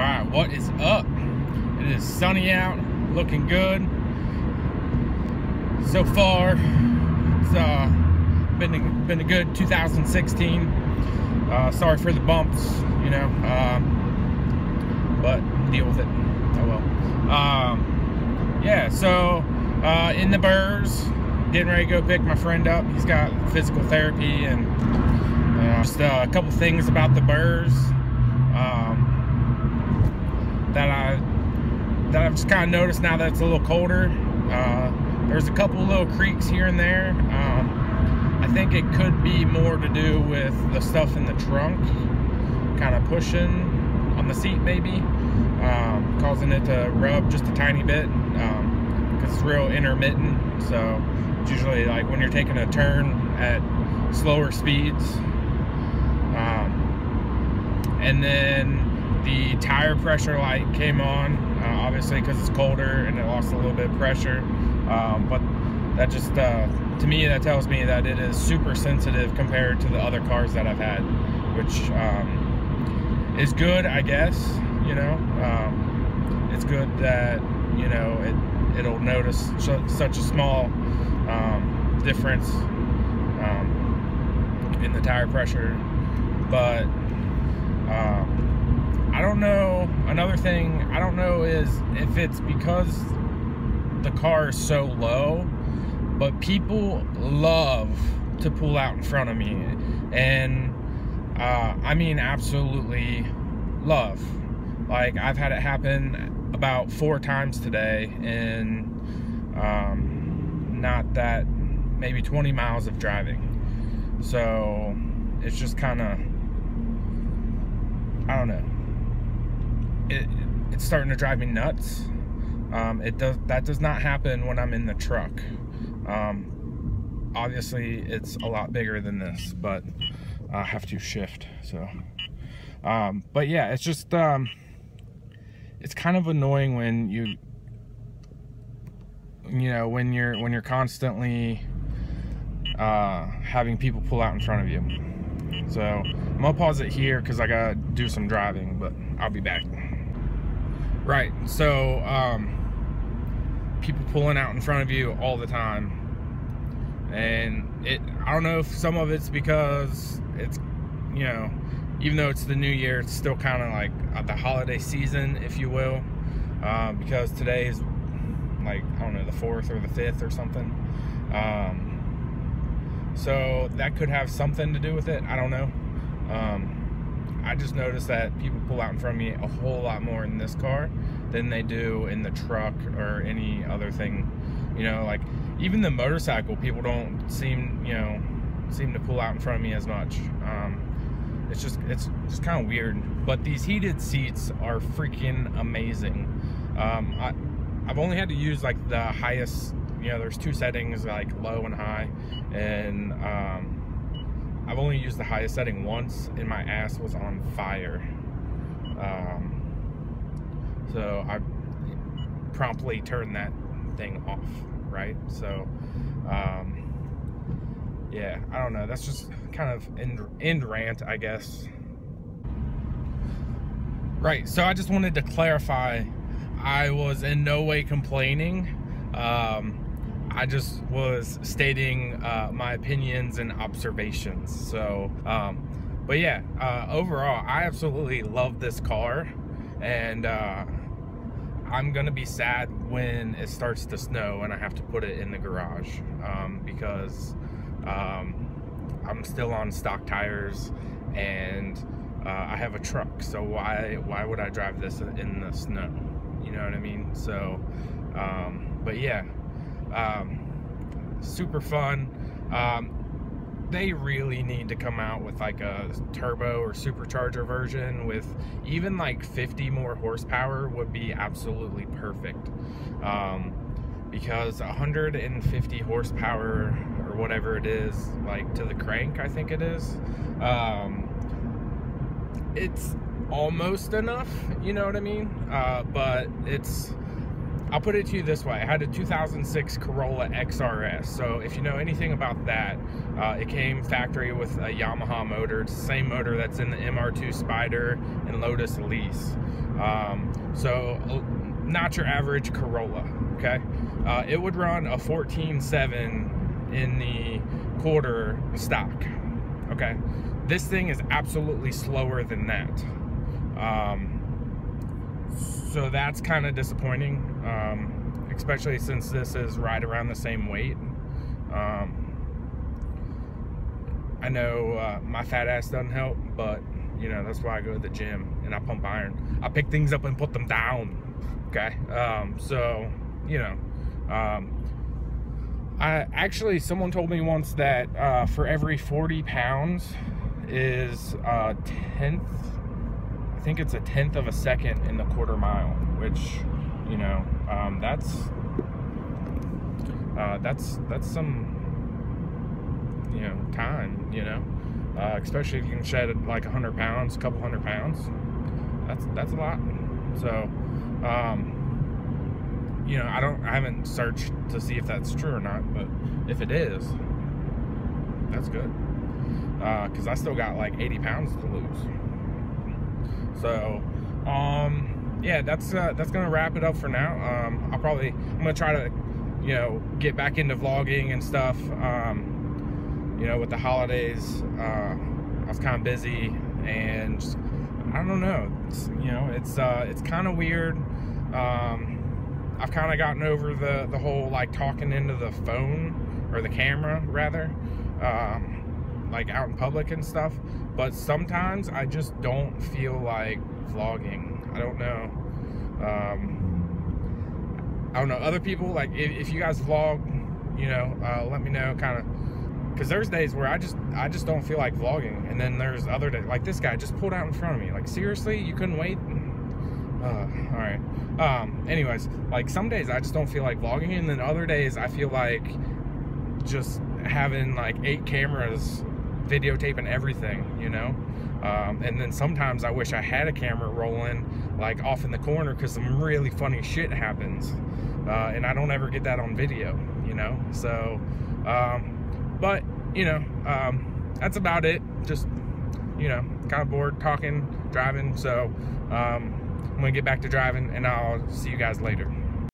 Alright, what is up? It is sunny out, looking good. So far, it's been a good 2016. Sorry for the bumps, you know, but deal with it. Oh well. Yeah, so in the BRZ, getting ready to go pick my friend up. He's got physical therapy, and just a couple things about the BRZ that I've just kind of noticed now that it's a little colder. There's a couple little creaks here and there. I think it could be more to do with the stuff in the trunk kind of pushing on the seat, maybe, causing it to rub just a tiny bit, because it's real intermittent. So it's usually like when you're taking a turn at slower speeds. And then the tire pressure light came on, obviously because it's colder and it lost a little bit of pressure, but that just to me, that tells me that it is super sensitive compared to the other cars that I've had, which is good, I guess. You know, it's good that, you know, it'll notice such a small difference in the tire pressure. But I don't know, another thing I don't know is if it's because the car is so low, but people love to pull out in front of me, and I mean absolutely love. Like, I've had it happen about 4 times today in not that, maybe 20 miles of driving. So it's just kind of, I don't know, it's starting to drive me nuts. That does not happen when I'm in the truck. Obviously it's a lot bigger than this, but I have to shift. So but yeah, it's just it's kind of annoying when you know, when you're constantly having people pull out in front of you. So I'm gonna pause it here because I gotta do some driving, but I'll be back. Right, so people pulling out in front of you all the time, and I don't know if some of it's because it's, you know, even though it's the new year, it's still kind of like the holiday season, if you will, because today is like, I don't know, the 4th or the 5th or something. So that could have something to do with it. I don't know. I just noticed that people pull out in front of me a whole lot more in this car than they do in the truck or any other thing. You know, like even the motorcycle, people don't seem to pull out in front of me as much. It's just kind of weird. But these heated seats are freaking amazing. I've only had to use like the highest, you know, there's 2 settings, like low and high, and I've only used the highest setting once, and my ass was on fire. So I promptly turned that thing off, right? So yeah, I don't know, that's just kind of end rant, I guess. Right, so I just wanted to clarify, I was in no way complaining. I just was stating my opinions and observations. So but yeah, overall I absolutely love this car, and I'm gonna be sad when it starts to snow and I have to put it in the garage, because I'm still on stock tires, and I have a truck, so why would I drive this in the snow? You know what I mean? So but yeah, super fun. They really need to come out with like a turbo or supercharger version with even like 50 more horsepower would be absolutely perfect, because 150 horsepower or whatever it is, like to the crank, I think it is, it's almost enough, you know what I mean? But it's, I'll put it to you this way. I had a 2006 Corolla XRS. So if you know anything about that, it came factory with a Yamaha motor. It's the same motor that's in the MR2 Spider and Lotus Elise. So not your average Corolla, okay? It would run a 14.7 in the quarter stock, okay? This thing is absolutely slower than that. So that's kind of disappointing, especially since this is right around the same weight. I know my fat ass doesn't help, but you know, that's why I go to the gym and I pump iron. I pick things up and put them down, okay? So, you know, someone told me once that for every 40 pounds is a tenth, I think it's a tenth of a second in the quarter mile, which, you know, that's some, you know, time, you know, especially if you can shed like 100 pounds, a couple hundred pounds, that's a lot. So, you know, I haven't searched to see if that's true or not, but if it is, that's good, because I still got like 80 pounds to lose. So, yeah, that's gonna wrap it up for now. I'm gonna try to, you know, get back into vlogging and stuff. You know, with the holidays, I was kind of busy, and just, I don't know. You know, it's kind of weird. I've kind of gotten over the whole like talking into the phone, or the camera rather, like out in public and stuff. But sometimes I just don't feel like vlogging. I don't know. I don't know. Other people, like, if you guys vlog, you know, let me know, kind of, because there's days where I just don't feel like vlogging, and then there's other days, like this guy just pulled out in front of me. Like, seriously, you couldn't wait? All right. Anyways, like, some days I just don't feel like vlogging, and then other days I feel like just having like 8 cameras videotaping everything, you know. And then sometimes I wish I had a camera rolling like off in the corner, because some really funny shit happens, and I don't ever get that on video, you know. So but you know, that's about it. Just, you know, kind of bored talking, driving. So I'm gonna get back to driving, and I'll see you guys later.